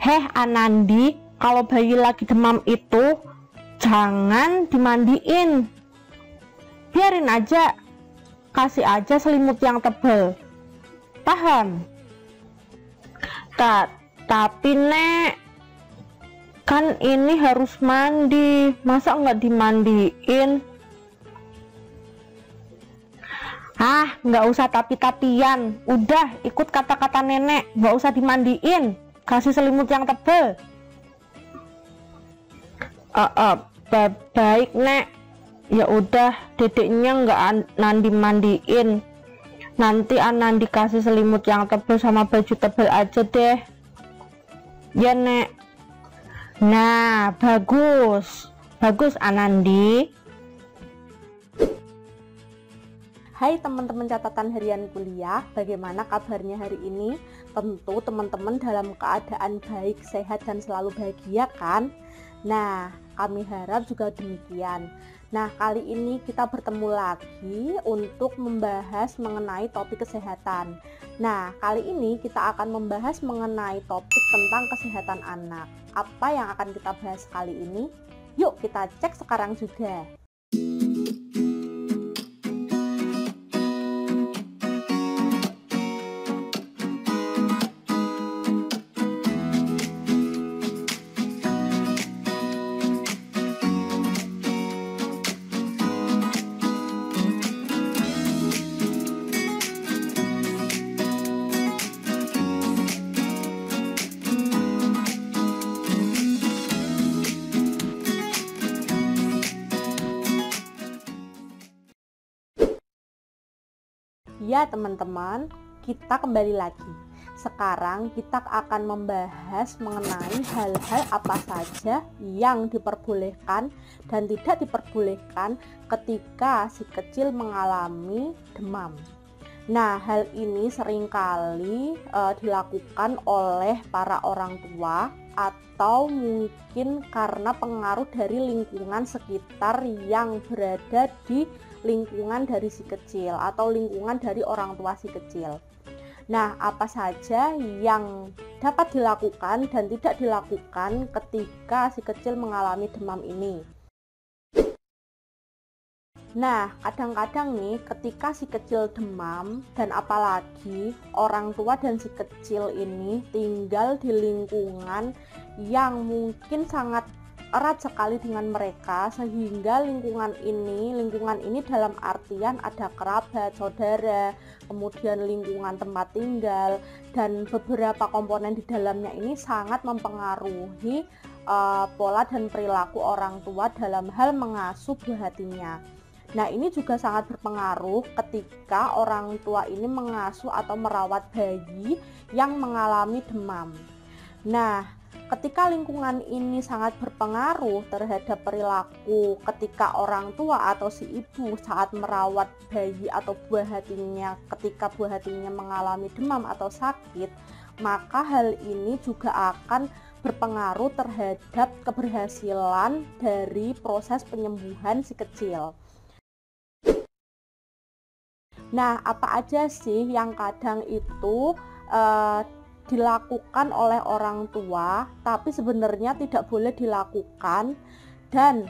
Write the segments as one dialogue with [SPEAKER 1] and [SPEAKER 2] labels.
[SPEAKER 1] Heh Anandi, kalau bayi lagi demam itu jangan dimandiin, biarin aja, kasih aja selimut yang tebal, paham? Tapi Nek, kan ini harus mandi, masa nggak dimandiin? Nggak usah tapi-tapian, udah ikut kata-kata nenek, nggak usah dimandiin, kasih selimut yang tebal. Baik Nek, ya udah dedeknya nggak Nandi mandiin, nanti Anandi kasih selimut yang tebal sama baju tebal aja deh ya Nek. Nah, bagus Anandi. Hai teman-teman catatan harian kuliah, bagaimana kabarnya hari ini? Tentu teman-teman dalam keadaan baik, sehat, dan selalu bahagia kan? Nah, kami harap juga demikian. Nah, kali ini kita bertemu lagi untuk membahas mengenai topik kesehatan. Nah, kali ini kita akan membahas mengenai topik tentang kesehatan anak. Apa yang akan kita bahas kali ini? Yuk kita cek sekarang juga. Ya teman-teman, kita kembali lagi. Sekarang kita akan membahas mengenai hal-hal apa saja yang diperbolehkan dan tidak diperbolehkan ketika si kecil mengalami demam. Nah, hal ini seringkali dilakukan oleh para orang tua atau mungkin karena pengaruh dari lingkungan sekitar yang berada di lingkungan dari si kecil atau lingkungan dari orang tua si kecil. Nah, apa saja yang dapat dilakukan dan tidak dilakukan ketika si kecil mengalami demam ini? Nah, kadang-kadang nih ketika si kecil demam dan apalagi orang tua dan si kecil ini tinggal di lingkungan yang mungkin sangat erat sekali dengan mereka, sehingga lingkungan ini dalam artian ada kerabat, saudara, kemudian lingkungan tempat tinggal, dan beberapa komponen di dalamnya ini sangat mempengaruhi pola dan perilaku orang tua dalam hal mengasuh buah hatinya. Nah, ini juga sangat berpengaruh ketika orang tua ini mengasuh atau merawat bayi yang mengalami demam. Nah, ketika lingkungan ini sangat berpengaruh terhadap perilaku ketika orang tua atau si ibu saat merawat bayi atau buah hatinya ketika buah hatinya mengalami demam atau sakit, maka hal ini juga akan berpengaruh terhadap keberhasilan dari proses penyembuhan si kecil. Nah, apa aja sih yang kadang itu dilakukan oleh orang tua tapi sebenarnya tidak boleh dilakukan, dan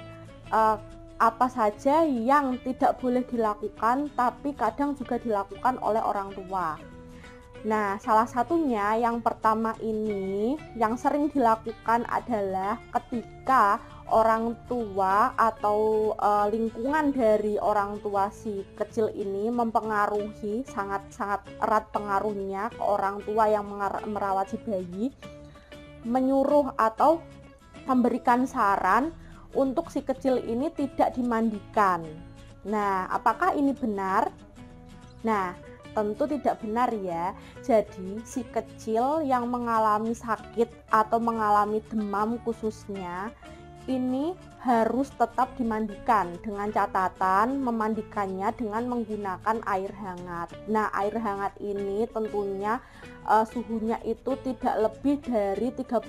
[SPEAKER 1] apa saja yang tidak boleh dilakukan tapi kadang juga dilakukan oleh orang tua. Nah, salah satunya yang pertama ini yang sering dilakukan adalah ketika orang tua atau lingkungan dari orang tua si kecil ini mempengaruhi, sangat-sangat erat pengaruhnya ke orang tua yang merawat si bayi, menyuruh atau memberikan saran untuk si kecil ini tidak dimandikan. Nah, apakah ini benar? Nah, tentu tidak benar ya. Jadi si kecil yang mengalami sakit atau mengalami demam khususnya ini harus tetap dimandikan, dengan catatan memandikannya dengan menggunakan air hangat. Nah, air hangat ini tentunya suhunya itu tidak lebih dari 35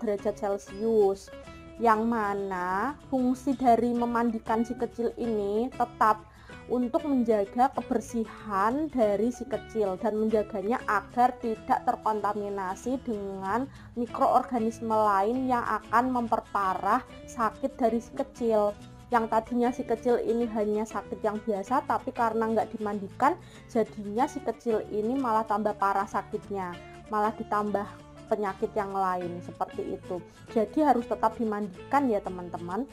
[SPEAKER 1] derajat Celcius, yang mana fungsi dari memandikan si kecil ini tetap untuk menjaga kebersihan dari si kecil dan menjaganya agar tidak terkontaminasi dengan mikroorganisme lain yang akan memperparah sakit dari si kecil. Yang tadinya si kecil ini hanya sakit yang biasa, tapi karena nggak dimandikan, jadinya si kecil ini malah tambah parah sakitnya, malah ditambah penyakit yang lain seperti itu. Jadi harus tetap dimandikan ya teman-teman.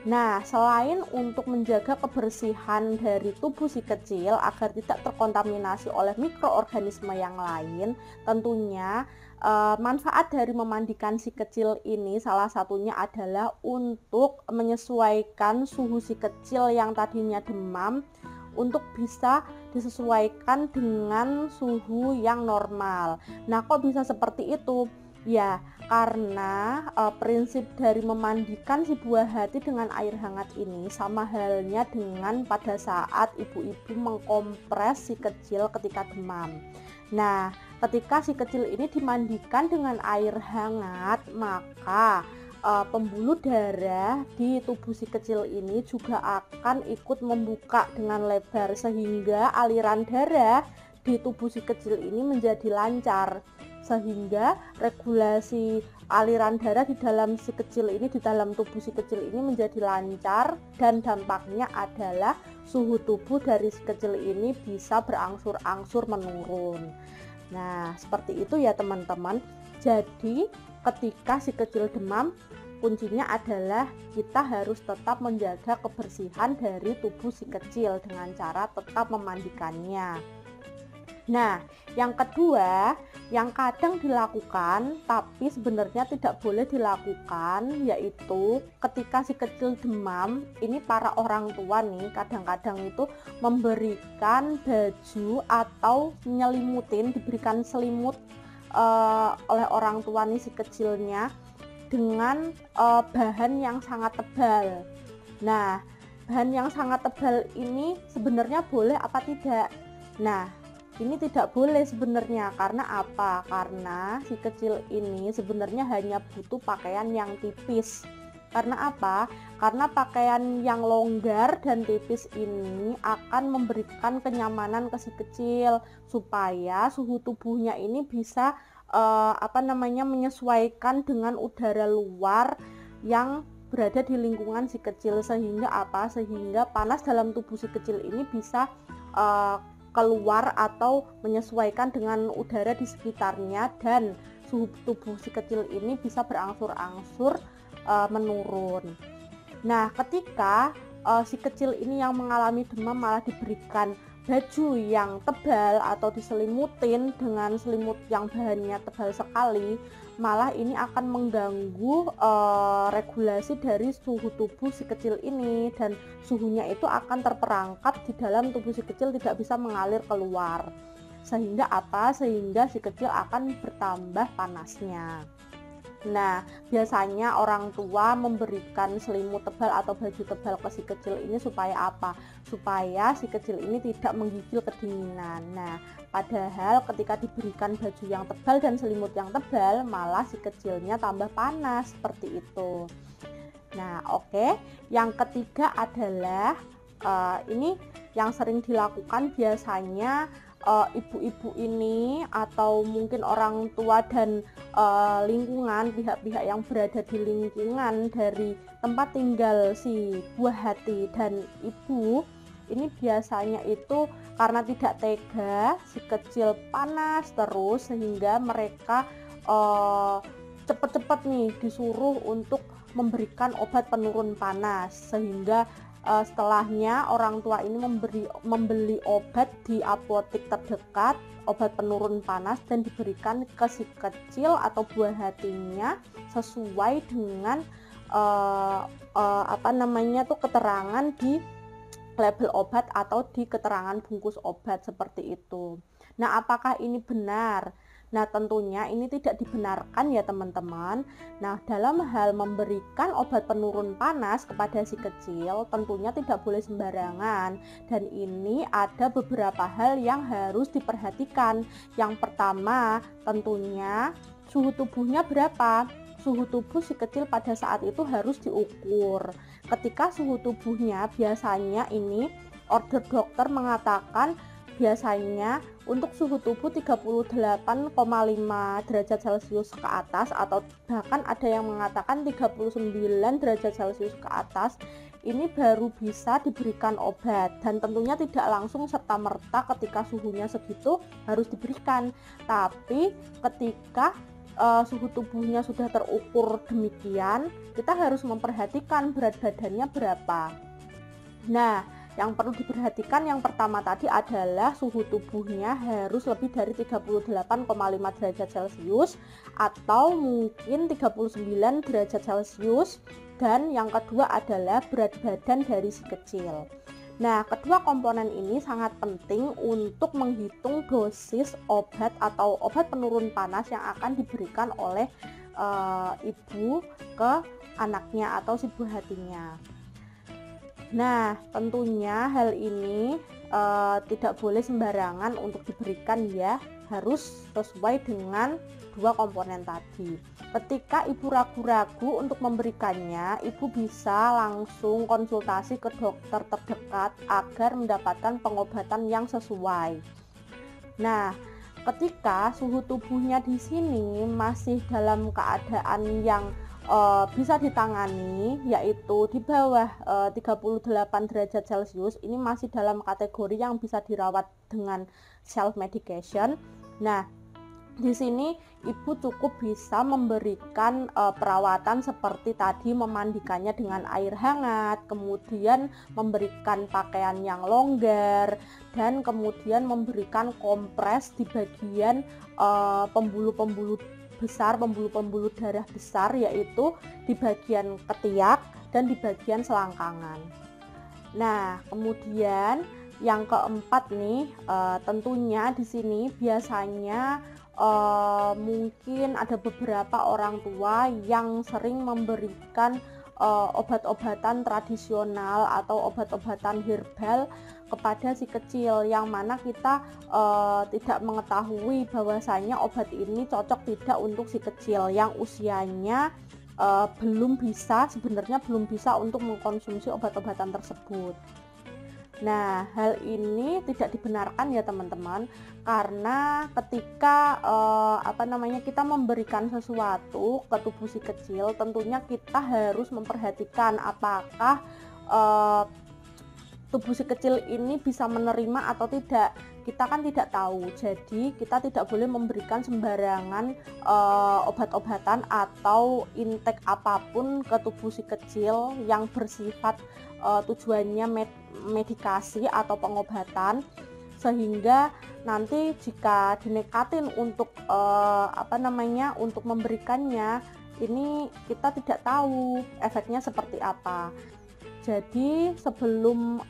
[SPEAKER 1] Nah, selain untuk menjaga kebersihan dari tubuh si kecil agar tidak terkontaminasi oleh mikroorganisme yang lain, tentunya manfaat dari memandikan si kecil ini salah satunya adalah untuk menyesuaikan suhu si kecil yang tadinya demam untuk bisa disesuaikan dengan suhu yang normal. Nah, kok bisa seperti itu? Ya, karena prinsip dari memandikan si buah hati dengan air hangat ini sama halnya dengan pada saat ibu-ibu mengkompres si kecil ketika demam. Nah, ketika si kecil ini dimandikan dengan air hangat, maka pembuluh darah di tubuh si kecil ini juga akan ikut membuka dengan lebar sehingga aliran darah di tubuh si kecil ini menjadi lancar, sehingga regulasi aliran darah di dalam si kecil ini, di dalam tubuh si kecil ini menjadi lancar, dan dampaknya adalah suhu tubuh dari si kecil ini bisa berangsur-angsur menurun. Nah, seperti itu ya teman-teman. Jadi ketika si kecil demam, kuncinya adalah kita harus tetap menjaga kebersihan dari tubuh si kecil dengan cara tetap memandikannya. Nah, yang kedua yang kadang dilakukan tapi sebenarnya tidak boleh dilakukan, yaitu ketika si kecil demam, ini para orang tua nih kadang-kadang itu memberikan baju atau diberikan selimut oleh orang tua nih si kecilnya dengan bahan yang sangat tebal. Nah, bahan yang sangat tebal ini sebenarnya boleh apa tidak? Nah, ini tidak boleh sebenarnya. Karena apa? Karena si kecil ini sebenarnya hanya butuh pakaian yang tipis. Karena apa? Karena pakaian yang longgar dan tipis ini akan memberikan kenyamanan ke si kecil supaya suhu tubuhnya ini bisa menyesuaikan dengan udara luar yang berada di lingkungan si kecil, sehingga panas dalam tubuh si kecil ini bisa keluar atau menyesuaikan dengan udara di sekitarnya, dan suhu tubuh si kecil ini bisa berangsur-angsur menurun. Nah, ketika si kecil ini yang mengalami demam malah diberikan baju yang tebal atau diselimutin dengan selimut yang bahannya tebal sekali, malah ini akan mengganggu regulasi dari suhu tubuh si kecil ini, dan suhunya itu akan terperangkap di dalam tubuh si kecil, tidak bisa mengalir keluar, sehingga si kecil akan bertambah panasnya. Nah, biasanya orang tua memberikan selimut tebal atau baju tebal ke si kecil ini supaya apa? Supaya si kecil ini tidak menggigil kedinginan. Nah, padahal ketika diberikan baju yang tebal dan selimut yang tebal, malah si kecilnya tambah panas, seperti itu. Nah, oke. Yang ketiga adalah ini yang sering dilakukan biasanya ibu-ibu ini atau mungkin orang tua dan lingkungan, pihak-pihak yang berada di lingkungan dari tempat tinggal si buah hati dan ibu ini biasanya itu karena tidak tega si kecil panas terus, sehingga mereka cepat-cepat nih disuruh untuk memberikan obat penurun panas, sehingga setelahnya orang tua ini membeli obat di apotek terdekat, obat penurun panas, dan diberikan ke si kecil atau buah hatinya sesuai dengan keterangan di label obat atau di keterangan bungkus obat, seperti itu. Nah, apakah ini benar? Nah, tentunya ini tidak dibenarkan ya teman-teman. Nah, dalam hal memberikan obat penurun panas kepada si kecil tentunya tidak boleh sembarangan, dan ini ada beberapa hal yang harus diperhatikan. Yang pertama, tentunya suhu tubuhnya berapa? suhu tubuh si kecil pada saat itu harus diukur. Ketika suhu tubuhnya biasanya ini order dokter mengatakan biasanya untuk suhu tubuh 38,5 derajat Celcius ke atas, atau bahkan ada yang mengatakan 39 derajat Celcius ke atas, ini baru bisa diberikan obat. Dan tentunya tidak langsung serta-merta ketika suhunya segitu harus diberikan, tapi ketika suhu tubuhnya sudah terukur demikian, kita harus memperhatikan berat badannya berapa. Nah, yang perlu diperhatikan yang pertama tadi adalah suhu tubuhnya harus lebih dari 38,5 derajat Celcius atau mungkin 39 derajat Celcius. Dan yang kedua adalah berat badan dari si kecil. Nah, kedua komponen ini sangat penting untuk menghitung dosis obat atau obat penurun panas yang akan diberikan oleh ibu ke anaknya atau si buah hatinya. Nah, tentunya hal ini tidak boleh sembarangan untuk diberikan ya, harus sesuai dengan dua komponen tadi. Ketika ibu ragu-ragu untuk memberikannya, ibu bisa langsung konsultasi ke dokter terdekat agar mendapatkan pengobatan yang sesuai. Nah, ketika suhu tubuhnya di sini masih dalam keadaan yang bisa ditangani, yaitu di bawah 38 derajat Celcius, ini masih dalam kategori yang bisa dirawat dengan self medication. Nah, di sini ibu cukup bisa memberikan perawatan seperti tadi, memandikannya dengan air hangat, kemudian memberikan pakaian yang longgar, dan kemudian memberikan kompres di bagian pembuluh-pembuluh besar, pembuluh-pembuluh darah besar, yaitu di bagian ketiak dan di bagian selangkangan. Nah, kemudian yang keempat nih, tentunya di sini biasanya mungkin ada beberapa orang tua yang sering memberikan obat-obatan tradisional atau obat-obatan herbal kepada si kecil, yang mana kita tidak mengetahui bahwasanya obat ini cocok tidak untuk si kecil yang usianya sebenarnya belum bisa untuk mengkonsumsi obat-obatan tersebut. Nah, hal ini tidak dibenarkan ya teman-teman, karena ketika kita memberikan sesuatu ke tubuh si kecil, tentunya kita harus memperhatikan apakah tubuh si kecil ini bisa menerima atau tidak. Kita kan tidak tahu, jadi kita tidak boleh memberikan sembarangan obat-obatan atau intake apapun ke tubuh si kecil yang bersifat tujuannya medikasi atau pengobatan, sehingga nanti jika dinekatin untuk untuk memberikannya, ini kita tidak tahu efeknya seperti apa. Jadi sebelum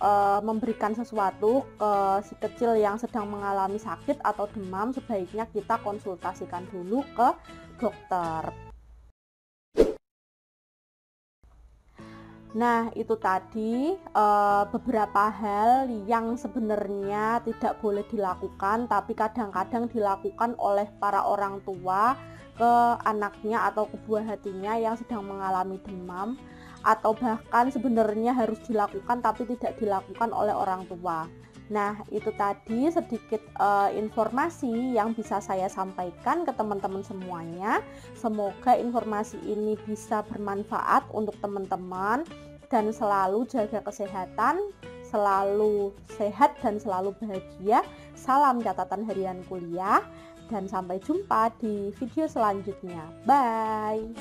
[SPEAKER 1] memberikan sesuatu ke si kecil yang sedang mengalami sakit atau demam, sebaiknya kita konsultasikan dulu ke dokter. Nah, itu tadi beberapa hal yang sebenarnya tidak boleh dilakukan, tapi kadang-kadang dilakukan oleh para orang tua ke anaknya atau ke buah hatinya yang sedang mengalami demam, atau bahkan sebenarnya harus dilakukan tapi tidak dilakukan oleh orang tua. Nah, itu tadi sedikit informasi yang bisa saya sampaikan ke teman-teman semuanya. Semoga informasi ini bisa bermanfaat untuk teman-teman, dan selalu jaga kesehatan, selalu sehat dan selalu bahagia. Salam catatan harian kuliah, dan sampai jumpa di video selanjutnya. Bye.